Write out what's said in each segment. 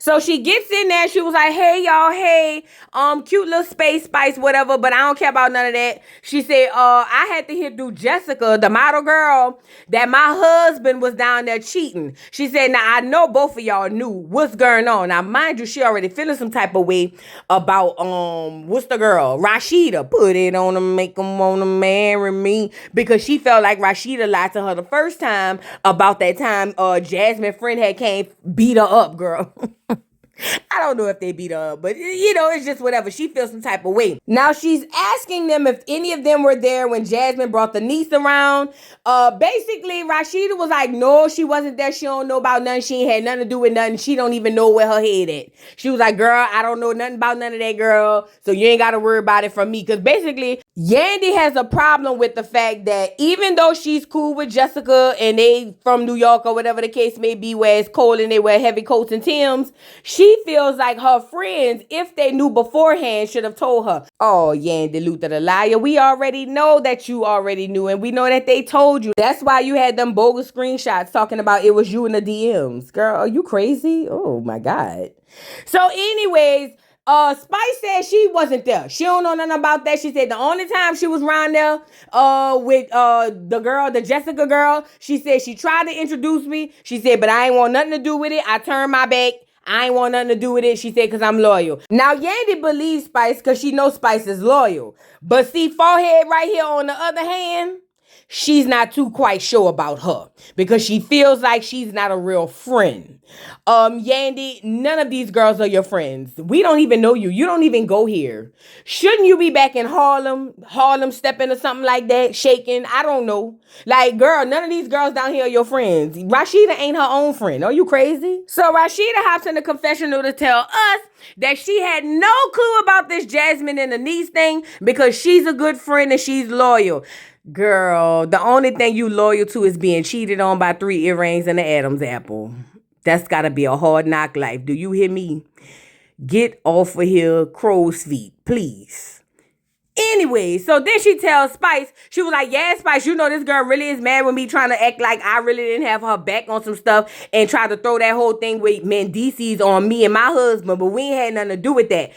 So she gets in there. She was like, "Hey y'all, hey, cute little space spice, whatever. But I don't care about none of that." She said, I had to hear through Jessica, the model girl, that my husband was down there cheating." She said, "Now I know both of y'all knew what's going on. Now, mind you, she already feeling some type of way about what's the girl, Rashida. Put it on them, make them wanna marry me, because she felt like Rashida lied to her the first time about that time Jasmine friend had came beat her up, girl." I don't know if they beat her up, but it's just whatever. She feels some type of way. Now she's asking them if any of them were there when Jasmine brought the niece around. Basically, Rashida was like, no, she wasn't there. She don't know about nothing. She ain't had nothing to do with nothing. She don't even know where her head at. She was like, girl, I don't know nothing about none of that, girl. So you ain't got to worry about it from me. Because basically, Yandy has a problem with the fact that even though she's cool with Jessica and they from New York or whatever the case may be, where it's cold and they wear heavy coats and Timbs, she feels like her friends, if they knew beforehand, should have told her, "Oh, Yandy Luther the liar, we already know that you already knew, and we know that they told you. That's why you had them bogus screenshots talking about it was you in the DMs. Girl, are you crazy? Oh my God." So anyways, Spice said she wasn't there. She don't know nothing about that. She said the only time she was around there with the girl, the Jessica girl, she said she tried to introduce me. She said, but I ain't want nothing to do with it. I turned my back. I ain't want nothing to do with it. She said, because I'm loyal. Now, Yandy believes Spice because she knows Spice is loyal. But see, Forehead right here on the other hand, she's not too quite sure about her because she feels like she's not a real friend. Yandy, none of these girls are your friends. We don't even know you. You don't even go here. Shouldn't you be back in Harlem stepping or something like that, shaking? I don't know. Like, girl, none of these girls down here are your friends. Rashida ain't her own friend. Are you crazy? So Rashida hops in the confessional to tell us that she had no clue about this Jasmine and the niece thing because she's a good friend and she's loyal. Girl, the only thing you loyal to is being cheated on by 3 earrings and an Adam's apple. That's gotta be a hard knock life. Do you hear me? Get off of here, crow's feet, please. Anyway, so then she tells Spice, she was like, yeah, Spice, you know this girl really is mad with me trying to act like I really didn't have her back on some stuff and try to throw that whole thing with Mendices on me and my husband, but we ain't had nothing to do with that.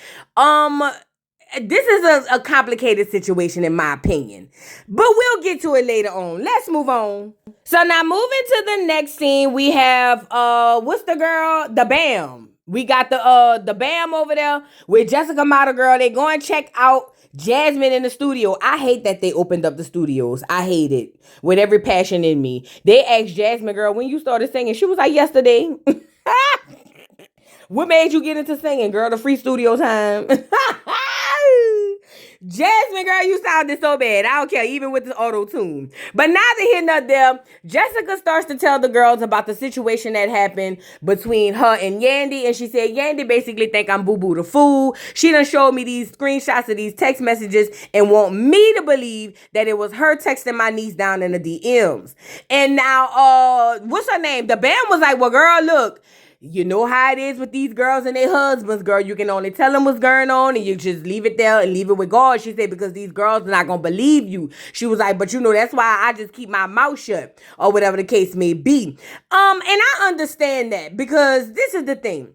This is a complicated situation in my opinion, but we'll get to it later on. Let's move on. So now moving to the next scene, we have what's the girl? The Bam. We got the Bam over there with Jessica Model Girl. They go and check out Jasmine in the studio. I hate that they opened up the studios. I hate it with every passion in me. They asked Jasmine, girl, when you started singing, she was like, yesterday. What made you get into singing, girl? The free studio time. Jasmine, girl, you sounded so bad. I don't care, even with the auto-tune. But neither here nor there, Jessica starts to tell the girls about the situation that happened between her and Yandy. And she said, Yandy basically think I'm Boo-Boo the fool. She done showed me these screenshots of these text messages and want me to believe that it was her texting my niece down in the DMs. And now, what's her name? The Bam was like, well, girl, look, you know how it is with these girls and their husbands, girl. You can only tell them what's going on and you just leave it there and leave it with God. She said, because these girls are not going to believe you. She was like, but that's why I just keep my mouth shut or whatever the case may be. And I understand that because this is the thing.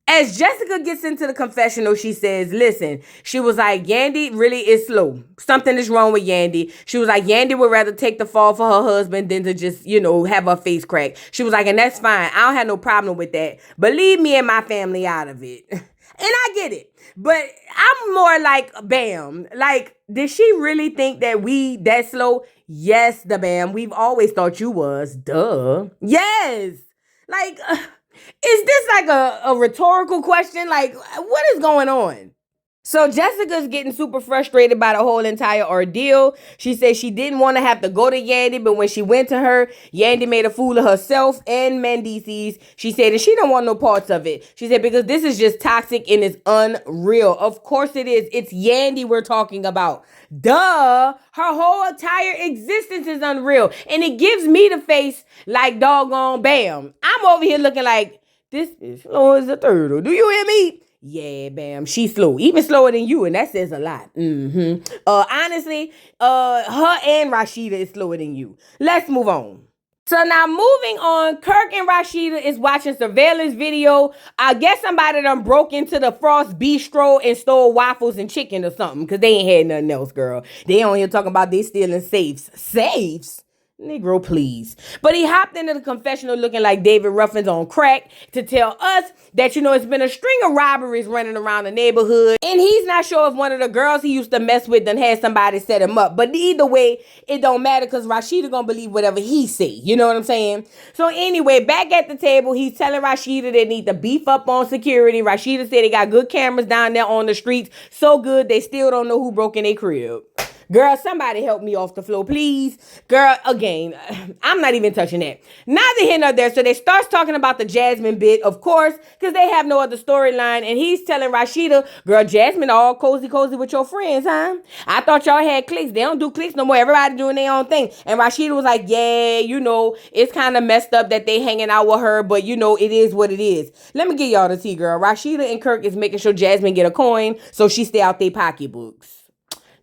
As Jessica gets into the confessional, she says, listen, she was like, Yandy really is slow. Something is wrong with Yandy. She was like, Yandy would rather take the fall for her husband than to just, have her face cracked. She was like, and that's fine. I don't have no problem with that. But leave me and my family out of it. And I get it. But I'm more like, Bam. Like, did she really think that we that slow? Yes, the Bam. We've always thought you was. Duh. Yes. Like... is this like a rhetorical question? Like, what is going on? So Jessica's getting super frustrated by the whole entire ordeal. She said she didn't want to have to go to Yandy, but when she went to her, Yandy made a fool of herself and Mendices. She said that she don't want no parts of it. She said because this is just toxic and it's unreal. Of course it is. It's Yandy we're talking about. Duh. Her whole entire existence is unreal. And it gives me the face like doggone Bam. I'm over here looking like, this is slow as a turtle. Do you hear me? Yeah, Bam, she's slow. Even slower than you, and that says a lot. Honestly, her and Rashida is slower than you. Let's move on. So now moving on, Kirk and Rashida is watching surveillance video. I guess somebody done broke into the Frost Bistro and stole waffles and chicken or something, because they ain't had nothing else, girl. They on here talking about they stealing safes. Safes? Negro, please. But he hopped into the confessional looking like David Ruffin's on crack to tell us that, it's been a string of robberies running around the neighborhood. And he's not sure if one of the girls he used to mess with done had somebody set him up. But either way, it don't matter because Rashida gonna believe whatever he say. You know what I'm saying? So anyway, back at the table, he's telling Rashida they need to beef up on security. Rashida said they got good cameras down there on the streets. So good, they still don't know who broke in their crib. Girl, somebody help me off the floor, please. Girl, again, I'm not even touching that. Neither here nor there. So they starts talking about the Jasmine bit, of course, because they have no other storyline. And he's telling Rashida, girl, Jasmine all cozy with your friends, huh? I thought y'all had cliques. They don't do cliques no more. Everybody doing their own thing. And Rashida was like, yeah, it's kind of messed up that they hanging out with her, but it is what it is. Let me get y'all the tea, girl. Rashida and Kirk is making sure Jasmine get a coin so she stay out their pocketbooks.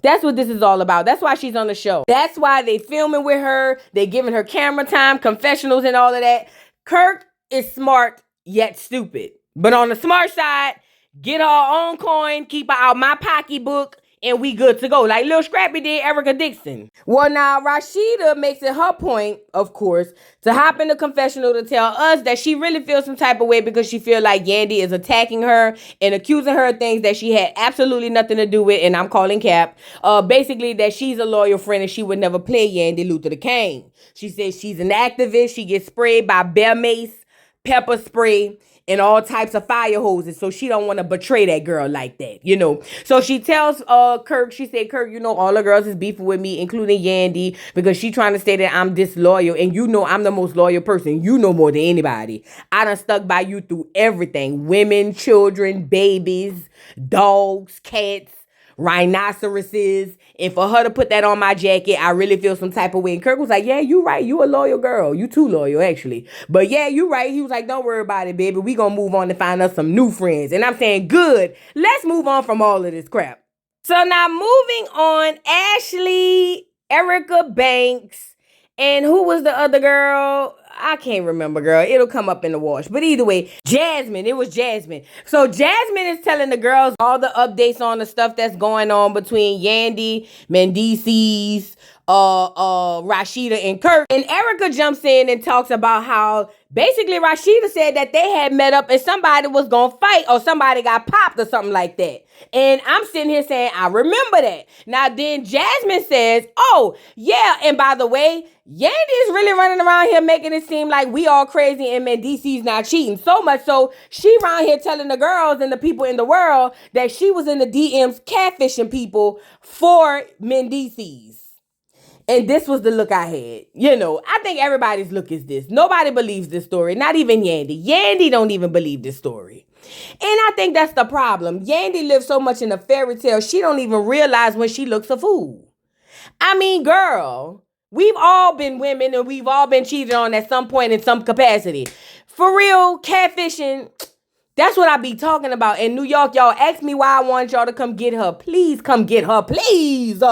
That's what this is all about. That's why she's on the show. That's why they filming with her. They giving her camera time, confessionals and all of that. Kirk is smart yet stupid. But on the smart side, get her own coin, keep her out my pocketbook, and we good to go. Like Lil Scrappy did Erica Dixon. Well, now, Rashida makes it her point, of course, to hop in the confessional to tell us that she really feels some type of way because she feel like Yandy is attacking her and accusing her of things that she had absolutely nothing to do with, and I'm calling cap. Basically, that she's a loyal friend and she would never play Yandy Luther the King. She says she's an activist. She gets sprayed by bear mace, pepper spray, and all types of fire hoses, so she don't want to betray that girl like that, So she tells Kirk, she said, Kirk, all the girls is beefing with me, including Yandy, because she trying to say that I'm disloyal, and I'm the most loyal person. You know more than anybody. I done stuck by you through everything. Women, children, babies, dogs, cats, rhinoceroses, and for her to put that on my jacket, I really feel some type of way. And Kirk was like, yeah, you right. You a loyal girl. You too loyal, actually. But yeah, you right. He was like, don't worry about it, baby. We gonna move on and find us some new friends. And I'm saying, good. Let's move on from all of this crap. So now moving on, Ashley, Erica Banks, and who was the other girl? I can't remember, girl. It'll come up in the wash. But either way, Jasmine. It was Jasmine. So Jasmine is telling the girls all the updates on the stuff that's going on between Yandy, Mendices, Rashida, and Kirk. And Erica jumps in and talks about how basically Rashida said that they had met up and somebody was gonna fight or somebody got popped or something like that. And I'm sitting here saying, I remember that. Now then Jasmine says, oh, yeah, and by the way, Yandy is really running around here making it seem like we all crazy and Mendices not cheating. So much so, she around here telling the girls and the people in the world that she was in the DMs catfishing people for Mendices. And this was the look I had. I think everybody's look is this. Nobody believes this story. Not even Yandy. Yandy don't even believe this story. And I think that's the problem. Yandy lives so much in a fairy tale, she don't even realize when she looks a fool. I mean, girl, we've all been women and we've all been cheated on at some point in some capacity. For real, catfishing, that's what I be talking about. In New York, y'all ask me why I want y'all to come get her. Please come get her, please.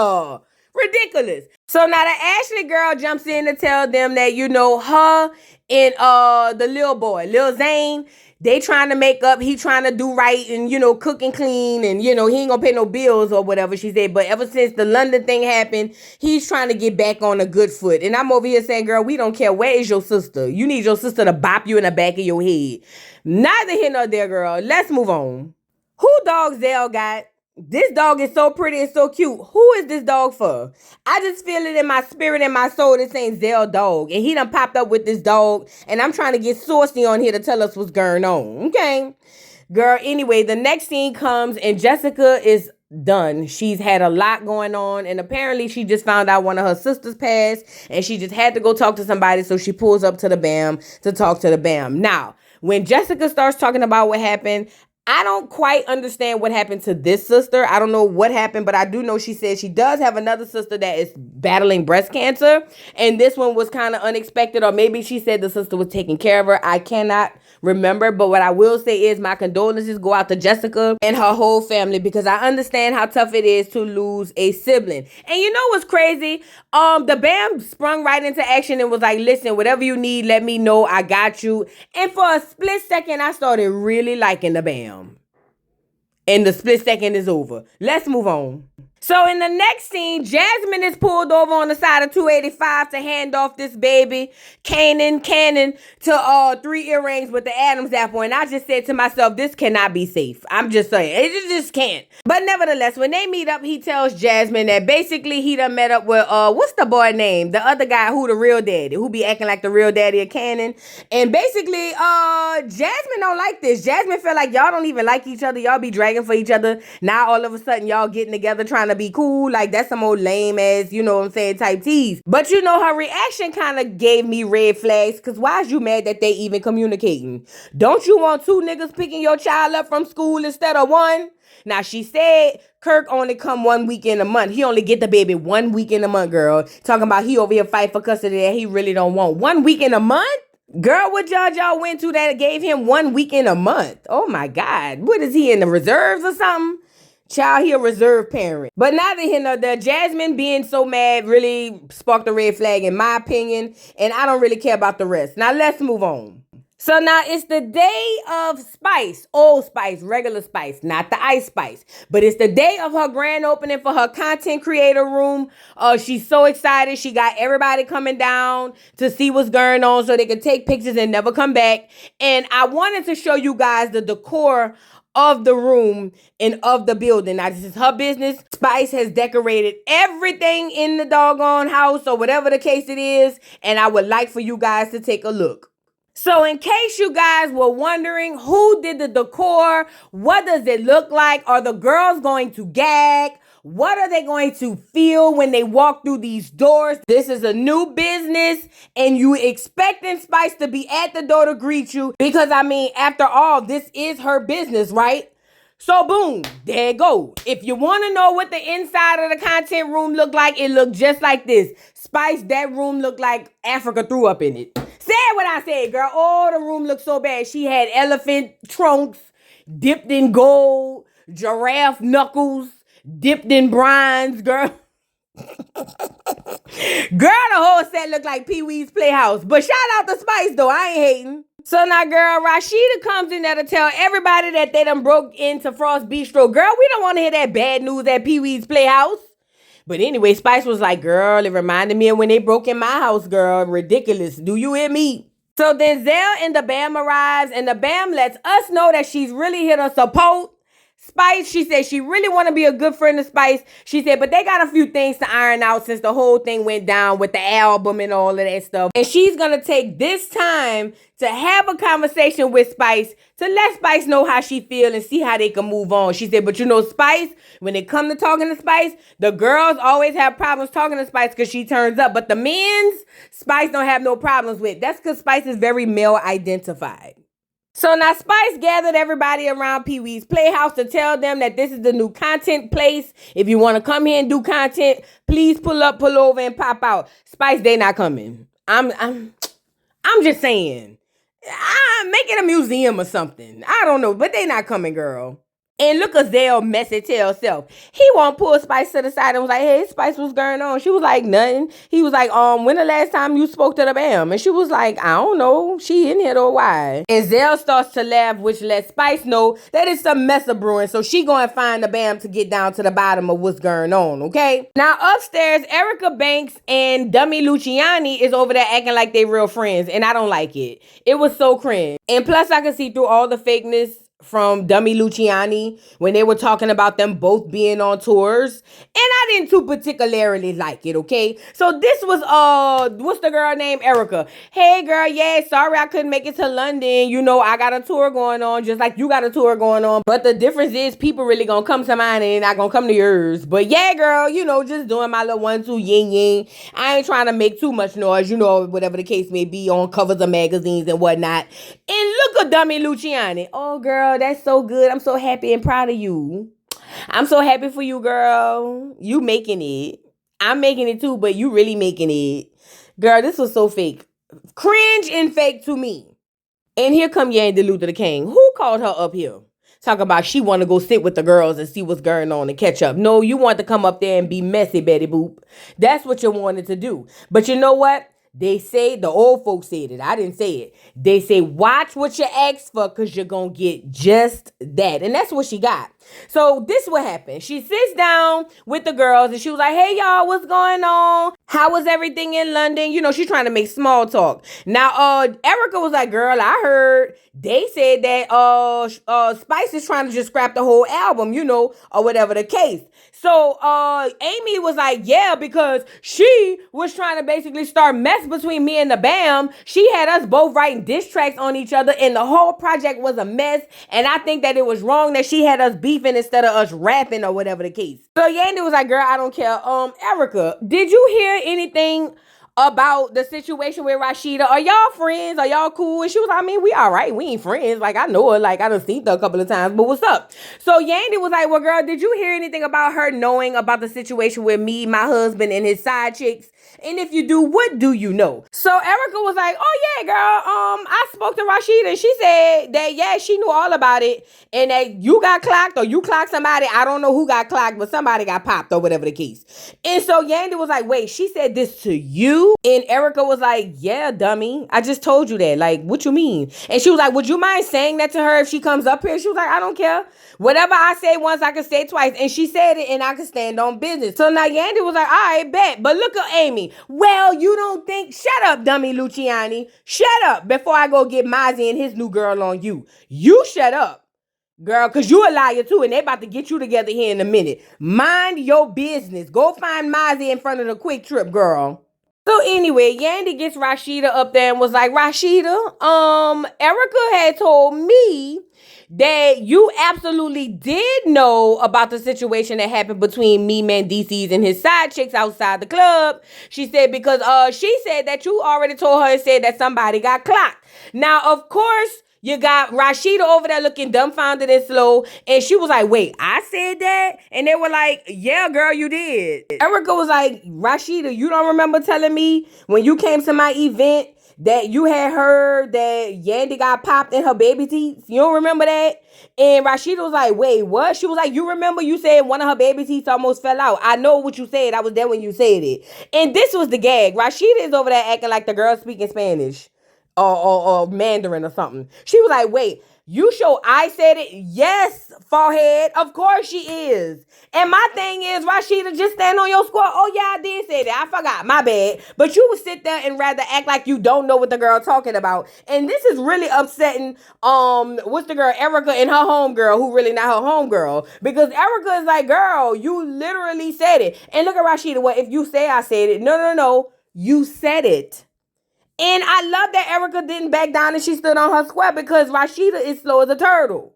Ridiculous. So now the Ashley girl jumps in to tell them that, her and the little boy, Lil Zane, they trying to make up. He trying to do right and, cook and clean and, he ain't gonna pay no bills or whatever she said. But ever since the London thing happened, he's trying to get back on a good foot. And I'm over here saying, girl, we don't care. Where is your sister? You need your sister to bop you in the back of your head. Neither here nor there, girl. Let's move on. Who dog Zell got? This dog is so pretty and so cute. Who is this dog for? I just feel it in my spirit and my soul. This ain't Zell dog. And he done popped up with this dog. And I'm trying to get saucy on here to tell us what's going on. Okay? Girl, anyway, the next scene comes and Jessica is done. She's had a lot going on. And apparently she just found out one of her sisters passed. And she just had to go talk to somebody. So she pulls up to the BAM to talk to the BAM. Now, when Jessica starts talking about what happened, I don't quite understand what happened to this sister. I don't know what happened, but I do know she said she does have another sister that is battling breast cancer. And this one was kind of unexpected, or maybe she said the sister was taking care of her. I cannot remember. But what I will say is my condolences go out to Jessica and her whole family, because I understand how tough it is to lose a sibling. And you know what's crazy? The bam sprung right into action and was like, listen, whatever you need, let me know. I got you. And for a split second, I started really liking the bam. And the split second is over. Let's move on. So in the next scene, Jasmine is pulled over on the side of 285 to hand off this baby, Cannon, to 3 earrings with the Adam's apple. And I just said to myself, this cannot be safe. I'm just saying, it just can't. But nevertheless, when they meet up, he tells Jasmine that basically he done met up with, what's the boy name? The other guy who the real daddy, who be acting like the real daddy of Cannon. And basically, Jasmine don't like this. Jasmine feel like y'all don't even like each other. Y'all be dragging for each other. Now all of a sudden, y'all getting together trying to be cool. Like, that's some old lame ass, you know what I'm saying, type tease. But you know, her reaction kind of gave me red flags, because why is you mad that they even communicating? Don't you want 2 niggas picking your child up from school instead of 1? Now, she said Kirk only come 1 week in a month. He only get the baby 1 week in a month, girl. Talking about he over here fight for custody that he really don't want. 1 week in a month? Girl, what judge y'all went to that gave him 1 week in a month? Oh my God. What is he, in the reserves or something? Child, he a reserve parent. But neither here nor there, Jasmine being so mad really sparked a red flag in my opinion. And I don't really care about the rest. Now let's move on. So now it's the day of Spice, Old Spice, regular Spice, not the Ice Spice. But it's the day of her grand opening for her content creator room. She's so excited. She got everybody coming down to see what's going on so they can take pictures and never come back. And I wanted to show you guys the decor of the room and of the building. Now, this is her business. Spice has decorated everything in the doggone house or whatever the case it is. And I would like for you guys to take a look. So in case you guys were wondering who did the decor, what does it look like? Are the girls going to gag? What are they going to feel when they walk through these doors? This is a new business and you expecting Spice to be at the door to greet you, because I mean, after all, this is her business, right? So boom, there it go. If you want to know what the inside of the content room looked like, it looked just like this. Spice, that room looked like Africa threw up in it. Said what I said, girl. Oh, the room looked so bad. She had elephant trunks dipped in gold, giraffe knuckles dipped in bronze, girl. Girl, the whole set looked like Pee-wee's Playhouse. But shout out to Spice, though. I ain't hating. So now, girl, Rashida comes in there to tell everybody that they done broke into Frost Bistro. Girl, we don't want to hear that bad news at Pee-wee's Playhouse. But anyway, Spice was like, girl, it reminded me of when they broke in my house, girl. Ridiculous. Do you hear me? So then Zell and the Bam arrives, and the Bam lets us know that she's really here to support Spice. She said she really want to be a good friend of Spice. She said, but they got a few things to iron out since the whole thing went down with the album and all of that stuff. And she's going to take this time to have a conversation with Spice to let Spice know how she feel and see how they can move on. She said, but you know, Spice, when it comes to talking to Spice, the girls always have problems talking to Spice because she turns up. But the men's, Spice don't have no problems with. That's because Spice is very male identified. So now Spice gathered everybody around Pee-wee's Playhouse to tell them that this is the new content place. If you want to come here and do content, please pull up, pull over, and pop out. Spice, they not coming. I'm just saying. Make it a museum or something. I don't know, but they not coming, girl. And look at Zell messy tail self. He won't pull Spice to the side and was like, hey, Spice, what's going on? She was like, nothing. He was like, when the last time you spoke to the Bam? And she was like, I don't know. She in here though, why? And Zell starts to laugh, which lets Spice know that it's some mess of brewing. So she going to find the Bam to get down to the bottom of what's going on, okay? Now upstairs, Erica Banks and Dummy Luciani is over there acting like they real friends. And I don't like it. It was so cringe. And plus I could see through all the fakeness from Dummy Luciani when they were talking about them both being on tours. And I didn't too particularly like it, okay? So this was, what's the girl named Erica? Hey, girl, yeah, sorry I couldn't make it to London. You know, I got a tour going on, just like you got a tour going on. But the difference is people really gonna come to mine and they're not gonna come to yours. But yeah, girl, you know, just doing my little 1-2 yin. I ain't trying to make too much noise, you know, whatever the case may be, on covers of magazines and whatnot. And look at Dummy Luciani. Oh, girl, that's so good. I'm so happy and proud of you. I'm so happy for you, girl. You making it. I'm making it too, but you really making it. Girl, this was so fake. Cringe and fake to me. And here come Yandy Luther the King. Who called her up here? Talk about she want to go sit with the girls and see what's going on and catch up. No, you want to come up there and be messy, Betty Boop. That's what you wanted to do. But you know what? They say, the old folks said it. I didn't say it. They say, watch what you ask for because you're going to get just that. And that's what she got. So this what happened. She sits down with the girls and she was like, hey, y'all, what's going on? How was everything in London? You know, she's trying to make small talk. Now, Erica was like, girl, I heard they said that Spice is trying to just scrap the whole album, you know, or whatever the case. So Amy was like, yeah, because she was trying to basically start mess between me and the Bam. She had us both writing diss tracks on each other and the whole project was a mess. And I think that it was wrong that she had us beefing instead of us rapping or whatever the case. So Yandy was like, girl, I don't care. Erica, did you hear anything about the situation with Rashida? Are y'all friends? Are y'all cool? And she was like, I mean, we all right. We ain't friends. Like, I know her. Like, I done seen her a couple of times, but what's up? So Yandy was like, well, girl, did you hear anything about her knowing about the situation with me, my husband, and his side chicks? And if you do, what do you know? So Erica was like, oh yeah, girl, I spoke to Rashida and she said that, yeah, she knew all about it and that you got clocked or you clocked somebody. I don't know who got clocked, but somebody got popped or whatever the case. And so Yandy was like, wait, she said this to you? And Erica was like, yeah, dummy. I just told you that. Like, what you mean? And she was like, would you mind saying that to her if she comes up here? She was like, I don't care. Whatever I say once, I can say twice. And she said it and I can stand on business. So now Yandy was like, all right, bet. But look at Amy. Well, you don't think... Shut up, dummy Luciani. Shut up before I go get Mozzie and his new girl on you. You shut up, girl, because you a liar too, and they about to get you together here in a minute. Mind your business. Go find Mozzie in front of the Quick Trip, girl. So anyway, Yandy gets Rashida up there and was like, Rashida, Erica had told me that you absolutely did know about the situation that happened between me, Mendices, and his side chicks outside the club. She said because she said that you already told her and said that somebody got clocked. Now, of course, you got Rashida over there looking dumbfounded and slow. And she was like, wait, I said that? And they were like, yeah, girl, you did. Erica was like, Rashida, you don't remember telling me when you came to my event that you had heard that Yandy got popped in her baby teeth? You don't remember that? And Rashida was like, wait, what? She was like, you remember you said one of her baby teeth almost fell out. I know what you said. I was there when you said it. And this was the gag. Rashida is over there acting like the girl speaking Spanish. Or Mandarin or something. She was like, wait, you sure I said it? Yes, forehead. Of course she is. And my thing is, Rashida, just stand on your square. Oh, yeah, I did say that. I forgot. My bad. But you would sit there and rather act like you don't know what the girl talking about. And this is really upsetting, what's the girl? Erica and her homegirl, who really not her homegirl. Because Erica is like, girl, you literally said it. And look at Rashida. Well, if you say I said it. No. You said it. And I love that Erica didn't back down and she stood on her square because Rashida is slow as a turtle.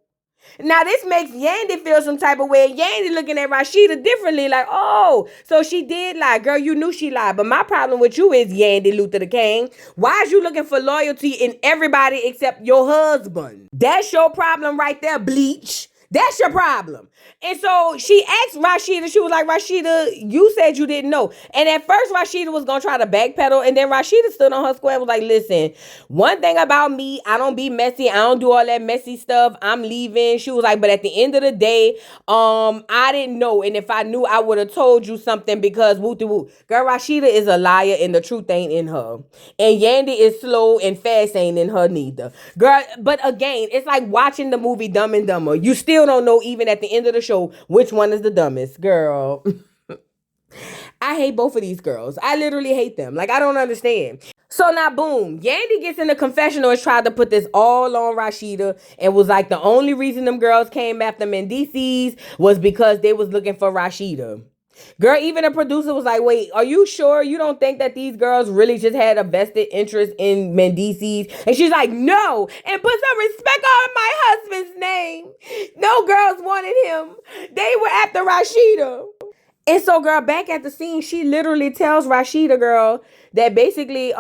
Now, this makes Yandy feel some type of way. Yandy looking at Rashida differently, like, oh, so she did lie. Girl, you knew she lied. But my problem with you is, Yandy Luther the King, why is you looking for loyalty in everybody except your husband? That's your problem right there, Bleach. That's your problem. And so she asked Rashida, she was like, Rashida, you said you didn't know. And at first Rashida was going to try to backpedal. And then Rashida stood on her square and was like, listen, one thing about me, I don't be messy. I don't do all that messy stuff. I'm leaving. She was like, but at the end of the day, I didn't know. And if I knew, I would have told you something because woo-de-woo. Girl, Rashida is a liar and the truth ain't in her. And Yandy is slow and fast ain't in her neither. Girl, but again, it's like watching the movie Dumb and Dumber. You still don't know even at the end of the show which one is the dumbest. Girl, I hate both of these girls. I literally hate them. Like, I don't understand. So now, boom, Yandy gets in the confessional and tried to put this all on Rashida and was like, the only reason them girls came after Mendices was because they was looking for Rashida. Girl, even the producer was like, wait, are you sure you don't think that these girls really just had a vested interest in Mendices? And she's like, no, and put some respect on my husband's name. No girls wanted him. They were after Rashida. And so, girl, back at the scene, she literally tells Rashida, girl, that basically,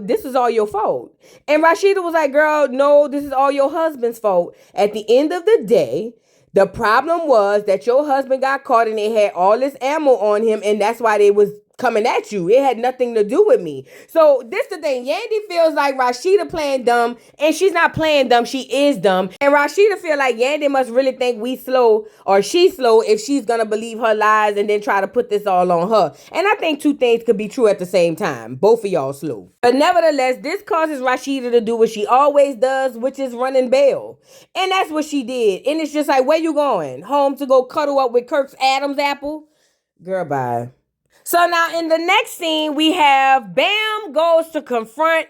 this is all your fault. And Rashida was like, girl, no, this is all your husband's fault. At the end of the day, the problem was that your husband got caught and they had all this ammo on him, and that's why they was coming at you. It had nothing to do with me. So this the thing. Yandy feels like Rashida playing dumb, and she's not playing dumb. She is dumb. And Rashida feel like Yandy must really think we slow or she's slow if she's gonna believe her lies and then try to put this all on her. And I think two things could be true at the same time. Both of y'all slow. But nevertheless, this causes Rashida to do what she always does, which is running bail. And that's what she did. And it's just like, where you going? Home to go cuddle up with Kirk's Adam's apple? Girl, bye. So now in the next scene, we have Bam goes to confront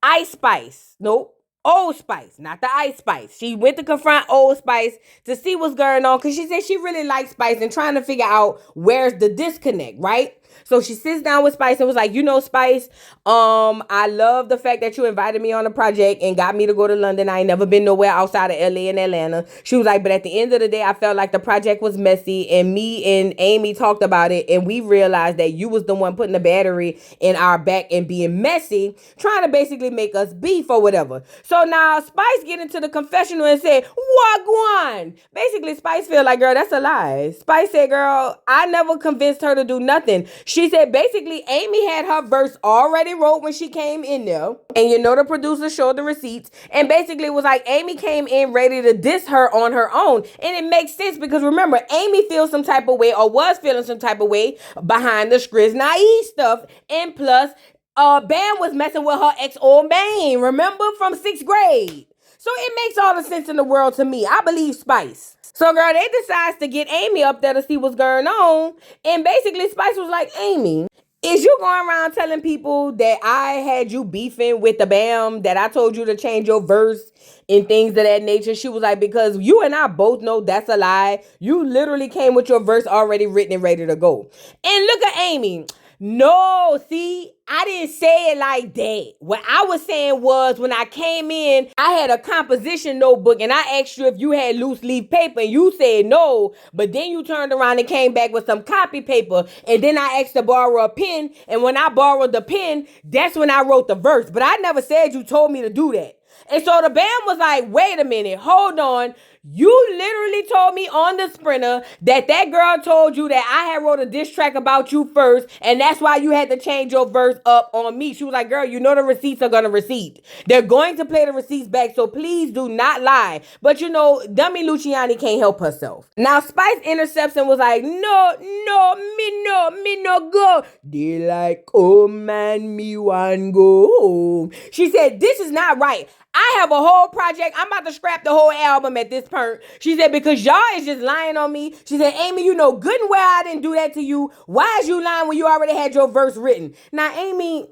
Ice Spice. Nope. Old Spice, not the Ice Spice. She went to confront Old Spice to see what's going on because she said she really likes Spice and trying to figure out where's the disconnect, right? So she sits down with Spice and was like, you know, Spice, I love the fact that you invited me on a project and got me to go to London. I ain't never been nowhere outside of LA and Atlanta. She was like, but at the end of the day, I felt like the project was messy, and me and Amy talked about it, and we realized that you was the one putting the battery in our back and being messy, trying to basically make us beef or whatever. So now Spice get into the confessional and said, Wagwan. Basically, Spice feel like, girl, that's a lie. Spice said, girl, I never convinced her to do nothing. She said basically Amy had her verse already wrote when she came in there. And you know the producer showed the receipts. And basically it was like Amy came in ready to diss her on her own. And it makes sense because remember, Amy feels some type of way or was feeling some type of way behind the Skriz Naive stuff. And plus, Bam was messing with her ex old man, remember, from 6th grade. So it makes all the sense in the world to me. I believe Spice. So, girl, they decides to get Amy up there to see what's going on. And basically, Spice was like, Amy, is you going around telling people that I had you beefing with the Bam, that I told you to change your verse and things of that nature? She was like, because you and I both know that's a lie. You literally came with your verse already written and ready to go. And look at Amy. No, see, I didn't say it like that. What I was saying was when I came in, I had a composition notebook and I asked you if you had loose leaf paper and you said no, but then you turned around and came back with some copy paper and then I asked to borrow a pen, and when I borrowed the pen, that's when I wrote the verse. But I never said you told me to do that. And so the Bam was like, wait a minute, hold on. You literally told me on the Sprinter that girl told you that I had wrote a diss track about you first, and that's why you had to change your verse up on me. She was like, girl, you know the receipts are going to receipt. They're going to play the receipts back, so please do not lie. But you know, Dummy Luciani can't help herself. Now, Spice intercepts and was like, no, me no go. They like, oh man, me want go home. She said, this is not right. I have a whole project. I'm about to scrap the whole album at this point. She said, because y'all is just lying on me. She said, Amy, you know good and well I didn't do that to you. Why is you lying when you already had your verse written? Now, Amy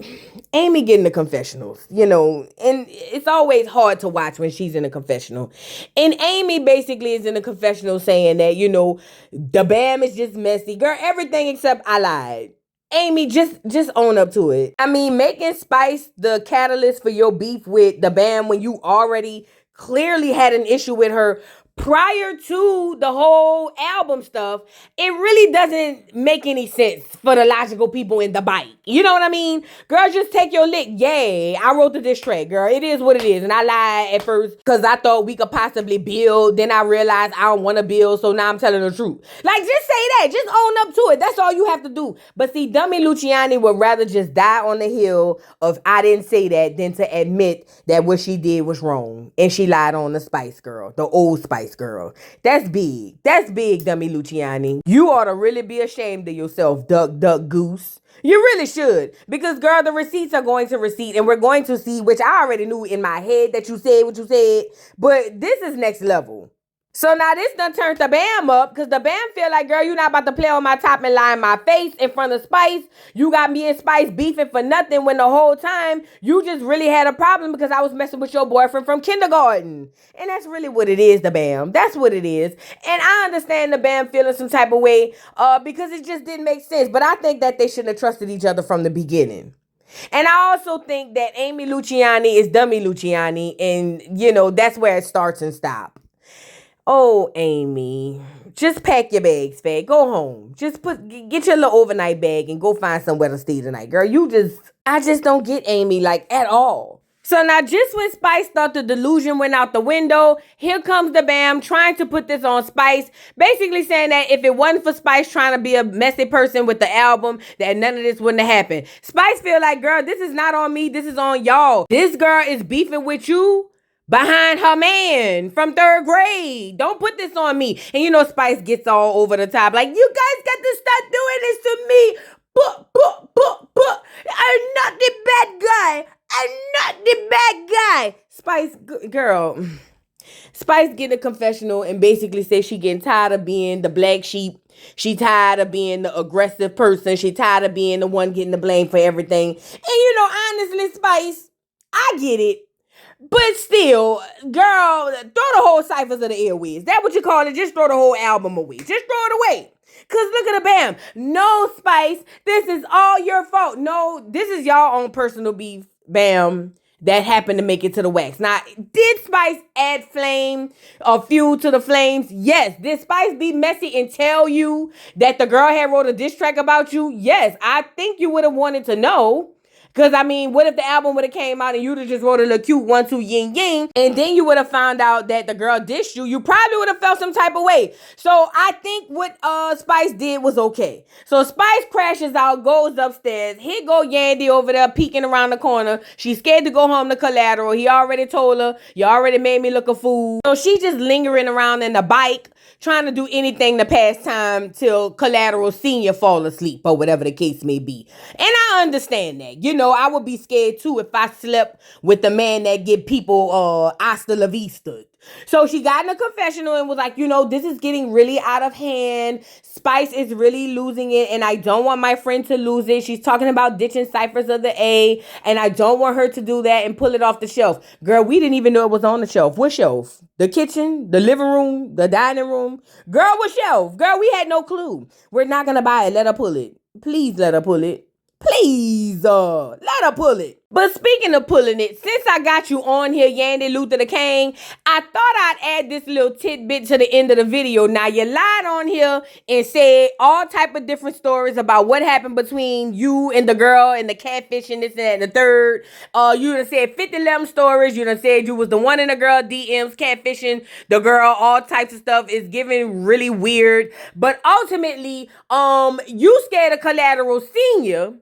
getting the confessionals, you know, and it's always hard to watch when she's in a confessional. And Amy basically is in a confessional saying that, you know, the Bam is just messy. Girl, everything except I lied. Amy, just own up to it. I mean, making Spice the catalyst for your beef with the Bam when you already clearly had an issue with her prior to the whole album stuff, it really doesn't make any sense for the logical people in the bite. You know what I mean? Girl, just take your lick. Yay, I wrote the diss track, girl. It is what it is. And I lied at first because I thought we could possibly build. Then I realized I don't want to build, so now I'm telling the truth. Like, just say that. Just own up to it. That's all you have to do. But see, Dummy Luciani would rather just die on the hill of I didn't say that than to admit that what she did was wrong. And she lied on the Spice Girl, the old Spice Girl. That's big. That's big, Dummy Luciani. You ought to really be ashamed of yourself, duck, goose. You really should. Because, girl, the receipts are going to receipt, and we're going to see, which I already knew in my head that you said what you said, but this is next level. So now this done turned the Bam up because the Bam feel like, girl, you not about to play on my top and lie in my face in front of Spice. You got me and Spice beefing for nothing when the whole time you just really had a problem because I was messing with your boyfriend from kindergarten. And that's really what it is, the Bam. That's what it is. And I understand the Bam feeling some type of way because it just didn't make sense. But I think that they shouldn't have trusted each other from the beginning. And I also think that Amy Luciani is Dummy Luciani. And, you know, that's where it starts and stops. Oh, Amy, just pack your bags, fag. Go home. Just get your little overnight bag and go find somewhere to stay tonight, girl. I just don't get Amy, like, at all. So now just when Spice thought the delusion went out the window, here comes the Bam trying to put this on Spice, basically saying that if it wasn't for Spice trying to be a messy person with the album, that none of this wouldn't have happened. Spice feel like, girl, this is not on me, this is on y'all. This girl is beefing with you behind her man from 3rd grade. Don't put this on me. And you know Spice gets all over the top, like, you guys got to stop doing this to me. I'm not the bad guy. I'm not the bad guy. Spice, girl. Spice getting a confessional and basically says she getting tired of being the black sheep. She tired of being the aggressive person. She tired of being the one getting the blame for everything. And you know, honestly, Spice, I get it. But still, girl, throw the whole Ciphers of the Airways. That what you call it? Just throw the whole album away. Just throw it away. Cause look at the Bam. No, Spice, this is all your fault. No, this is y'all own personal beef, Bam, that happened to make it to the wax. Now, did Spice add flame or fuel to the flames? Yes. Did Spice be messy and tell you that the girl had wrote a diss track about you? Yes. I think you would have wanted to know. Because, I mean, what if the album would have came out and you'd have just wrote a little cute 1, 2, yin, yin, and then you would have found out that the girl dissed you? You probably would have felt some type of way. So I think what Spice did was okay. So Spice crashes out, goes upstairs. Here go Yandy over there peeking around the corner. She's scared to go home to Collateral. He already told her, you already made me look a fool. So she's just lingering around in the bike, trying to do anything to pass time till Collateral Senior fall asleep or whatever the case may be. And I understand that. You know, I would be scared too if I slept with the man that give people hasta la vista. So she got in a confessional and was like, you know, this is getting really out of hand. Spice is really losing it, and I don't want my friend to lose it. She's talking about ditching Ciphers of the A, and I don't want her to do that and pull it off the shelf. Girl, we didn't even know it was on the shelf. What shelf? The kitchen? The living room? The dining room? Girl, what shelf? Girl, we had no clue. We're not going to buy it. Let her pull it. Please let her pull it. Please, let her pull it. But speaking of pulling it, since I got you on here, Yandy Luther the King, I thought I'd add this little tidbit to the end of the video. Now, you lied on here and said all type of different stories about what happened between you and the girl and the catfish and this and that and the third. You done said 50-11 stories. You done said you was the one in the girl DMs catfishing the girl. All types of stuff is giving really weird. But ultimately, you scared of Collateral Senior.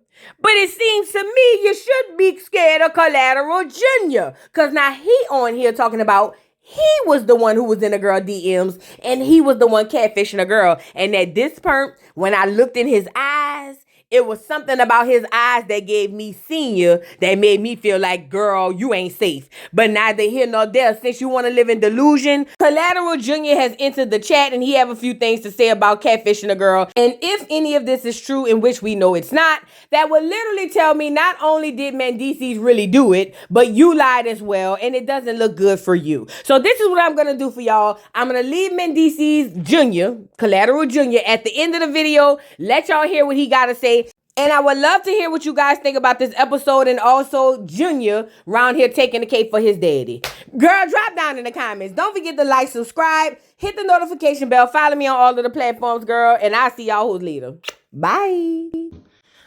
But it seems to me you should be scared of Collateral Junior. Because now he on here talking about he was the one who was in the girl DMs and he was the one catfishing a girl. And at this point, when I looked in his eyes, it was something about his eyes that gave me Senior that made me feel like, girl, you ain't safe. But neither here nor there. Since you want to live in delusion, Collateral Jr. has entered the chat and he have a few things to say about catfishing a girl. And if any of this is true, in which we know it's not, that would literally tell me not only did Mendices really do it, but you lied as well, and it doesn't look good for you. So this is what I'm going to do for y'all. I'm going to leave Mendices Jr., Collateral Jr., at the end of the video. Let y'all hear what he got to say. And I would love to hear what you guys think about this episode, and also Junior around here taking the cake for his daddy. Girl, drop down in the comments. Don't forget to like, subscribe, hit the notification bell, follow me on all of the platforms, girl, and I'll see y'all who's later. Bye.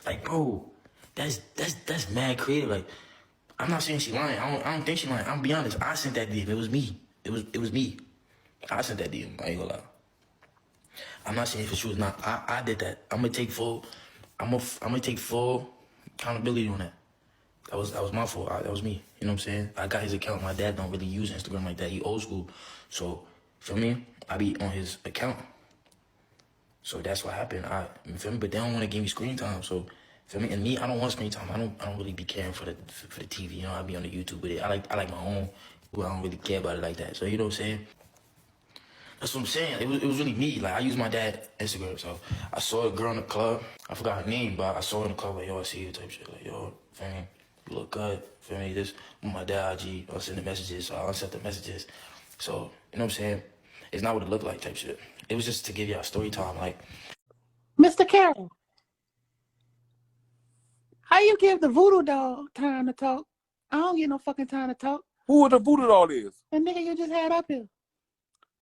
Like, bro, that's mad creative. Like, I'm not saying she lying. I don't think she lying. I'm be honest. I sent that DM. It was me. It was me. I sent that DM. I ain't gonna lie. I'm not saying if she was not. I did that. I'm gonna take full accountability on that. That was my fault. That was me. You know what I'm saying? I got his account. My dad don't really use Instagram like that. He old school. So for me, I be on his account. So that's what happened. You feel me? But they don't want to give me screen time. So feel me? And me, I don't want screen time. I don't really be caring for the TV. You know, I be on the YouTube with it. I like my own. But I don't really care about it like that. So you know what I'm saying? That's what I'm saying. It was really me. Like, I use my dad's Instagram. So I saw a girl in the club. I forgot her name, but I saw her in the club. Like, yo, I see you type shit. Like, yo, fam, you look good. Feel me? This with my dad IG. I'll send the messages. So I'll send the messages. So, you know what I'm saying? It's not what it looked like type shit. It was just to give y'all story time. Like, Mr. Carroll, how you give the voodoo doll time to talk? I don't get no fucking time to talk. Who the voodoo doll is? The nigga you just had up here.